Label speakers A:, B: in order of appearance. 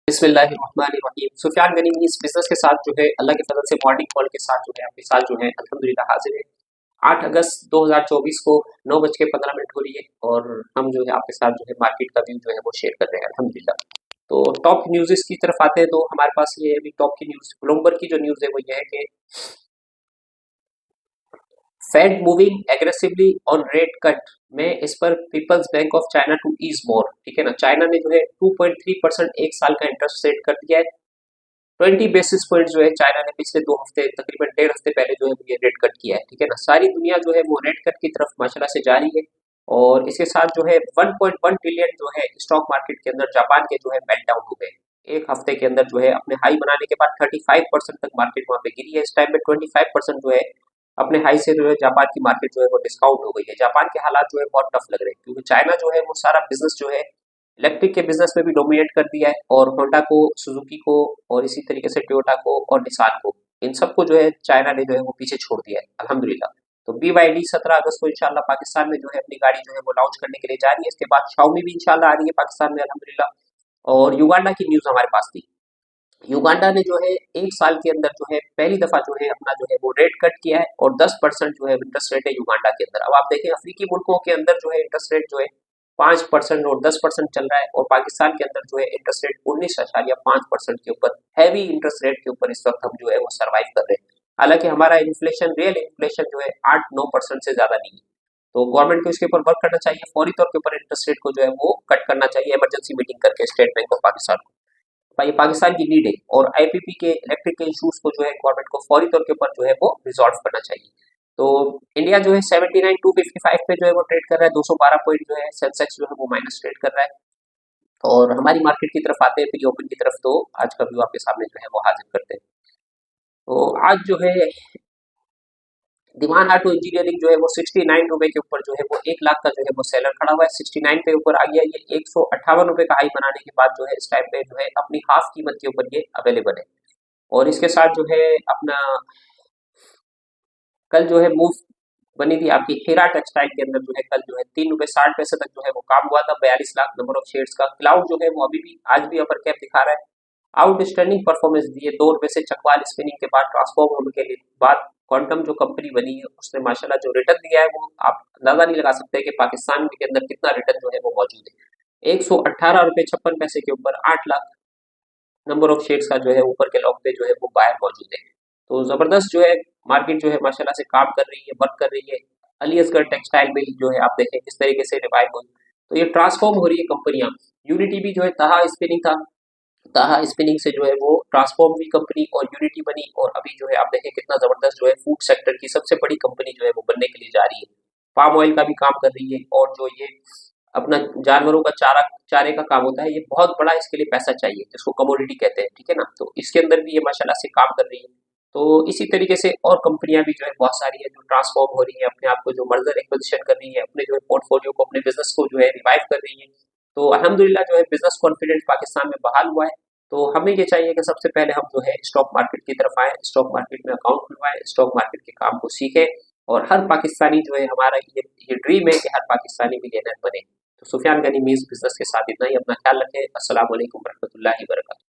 A: बिस्मिल्लाहिर्रहमानिर्रहीम। सुफियान गनी इस बिजनेस के साथ जो है अल्लाह के फजल से मॉर्निंग कॉल के साथ जो है आपके साथ जो है अल्हम्दुलिल्लाह हाजिर है। 8 अगस्त 2024 को 9:15 हो रही है और हम जो है आपके साथ जो है मार्केट का व्यू जो है वो शेयर कर रहे हैं अल्हम्दुलिल्लाह। तो टॉप न्यूज़ की तरफ आते हैं तो हमारे पास ये अभी टॉप की न्यूज़ ब्लूमबर्ग की जो न्यूज़ है वो ये है कि Fed moving aggressively on rate cut में इस पर people's bank of China to ease more. ठीक है ना, चाइना ने जो है 2.3% एक साल का इंटरेस्ट रेट कर दिया है। 20 बेसिस पॉइंट जो है चाइना ने पिछले 2 हफ्ते तकरीबन 1.5 हफ्ते पहले जो है ये रेट कट किया है। ठीक है ना, सारी दुनिया जो है वो रेट कट की तरफ माशाल्लाह से जा रही है और इसके साथ जो है 1.1 ट्रिलियन जो है स्टॉक मार्केट के अंदर जापान के जो है मेल्ट डाउन हो गए। एक हफ्ते के अंदर जो है अपने हाई बनाने के बाद 35% तक मार्केट वहां पे गिरी है। इस टाइम में 25% जो है अपने हाई से जो है जापान की मार्केट जो है वो डिस्काउंट हो गई है। जापान के हालात जो है बहुत टफ लग रहे हैं क्योंकि चाइना जो है वो सारा बिजनेस जो है इलेक्ट्रिक के बिजनेस में भी डोमिनेट कर दिया है और होंडा को, सुजुकी को और इसी तरीके से टोयोटा को और निसान को, इन सबको जो है चाइना ने जो है वो पीछे छोड़ दिया है अल्हम्दुलिल्लाह। तो BYD 17 अगस्त को इंशाल्लाह पाकिस्तान में जो है अपनी गाड़ी जो है वो लॉन्च करने के लिए जा रही है। इसके बाद शाओमी भी इंशाल्लाह आ रही है पाकिस्तान में अल्हम्दुलिल्लाह। और युगांडा की न्यूज हमारे पास थी। युगांडा ने जो है एक साल के अंदर जो है पहली दफा जो है अपना जो है वो रेट कट किया है और 10% जो है इंटरेस्ट रेट है युगांडा के अंदर। अब आप देखें अफ्रीकी मुल्कों के अंदर जो है इंटरेस्ट रेट जो है 5% और 10% चल रहा है और पाकिस्तान के अंदर जो है इंटरेस्ट रेट 19.5% के ऊपर, हैवी इंटरेस्ट रेट के ऊपर इस वक्त हम जो है वो सर्वाइव कर रहे हैं। हालांकि हमारा इन्फ्लेशन, रियल इन्फ्लेशन जो है 8-9% से ज्यादा नहीं है। तो गवर्नमेंट को इसके ऊपर वर्क करना चाहिए, फौरी तौर के ऊपर इंटरेस्ट रेट को जो है वो कट करना चाहिए इमरजेंसी मीटिंग करके स्टेट बैंक ऑफ पाकिस्तान को। ये पाकिस्तान की नीड है और आईपीपी के इलेक्ट्रिक के इशूज को जो है गवर्नमेंट को फौरी तौर के ऊपर जो है वो रिजॉल्व करना चाहिए। तो इंडिया जो है 79,255 पे जो है वो ट्रेड कर रहा है। 212 पॉइंट जो है सेंसेक्स जो है वो माइनस ट्रेड कर रहा है। और हमारी मार्केट की तरफ आते हैं प्री ओपन की तरफ, तो आज का व्यू आपके सामने जो है वो हाजिर करते हैं। तो आज जो है दीवान ऑटो इंजीनियरिंग जो है वो 69 रुपए के ऊपर जो है वो 1 लाख का जो है वो सेलर खड़ा हुआ है। 69 पे ऊपर आ गया। ये 158 रुपए का हाई बनाने के बाद जो है इस टाइम पे जो है अपनी हाफ कीमत के ऊपर ये अवेलेबल है। और इसके साथ जो है अपना कल जो है मूव बनी थी आपकी हीरा टेक्सटाइल के अंदर जो है कल जो है 3 रुपए 60 पैसे तक जो है वो काम हुआ था। 42 लाख नंबर ऑफ शेयर्स का क्लाउड जो है वो अभी भी आज भी अपर कैप दिखा रहा है। आउटस्टैंडिंग परफॉर्मेंस दी है। 2 रुपए से चकवाल स्पिनिंग के बाद ट्रांसफॉर्म होने के लिए बाद क्वांटम जो कंपनी बनी है उसने माशाल्लाह जो रिटर्न दिया है वो आप अंदाजा नहीं लगा सकते कि पाकिस्तान के अंदर कितना रिटर्न जो है वो मौजूद है। 118 रुपए 56 पैसे के ऊपर 8 लाख नंबर ऑफ शेयर्स का जो है ऊपर के लॉक पे जो है वो बायर मौजूद है। तो जबरदस्त जो है मार्केट जो है माशाल्लाह से काम कर रही है, वर्क कर रही है। अली असगर टेक्सटाइल में जो है आप देखें किस तरीके से रिवाइव हुई। तो ये ट्रांसफॉर्म हो रही है कंपनियां। यूनिटी भी जो है तहा स्पिनिंग था, ताहा स्पिनिंग से जो है वो ट्रांसफॉर्म हुई कंपनी और यूनिटी बनी और अभी जो है आप देखें कितना जबरदस्त जो है फूड सेक्टर की सबसे बड़ी कंपनी जो है वो बनने के लिए जा रही है। पाम ऑयल का भी काम कर रही है और जो ये अपना जानवरों का चारे का काम होता है, ये बहुत बड़ा इसके लिए पैसा चाहिए जिसको कमोडिटी कहते हैं। ठीक है ना, तो इसके अंदर भी ये माशाल्लाह से काम कर रही है। तो इसी तरीके से और कंपनियां भी जो है बहुत सारी है जो ट्रांसफॉर्म हो रही है, अपने आप को जो मर्जर एक्विजिशन कर रही है, अपने जो है पोर्टफोलियो को, अपने बिजनेस को जो है रिवाइव कर रही है। तो अल्हम्दुलिल्लाह जो है बिजनेस कॉन्फिडेंस पाकिस्तान में बहाल हुआ है। तो हमें ये चाहिए कि सबसे पहले हम जो है स्टॉक मार्केट की तरफ आए, स्टॉक मार्केट में अकाउंट खुलवाएं, स्टॉक मार्केट के काम को सीखें और हर पाकिस्तानी जो है हमारा ये ड्रीम है कि हर पाकिस्तानी मिलियनर बने। तो सुफियान गनी मीज बिजनेस के साथ इतना ही। अपना ख्याल रखें। अस्सलाम वालेकुम रहमतुल्लाहि व बरकातहू।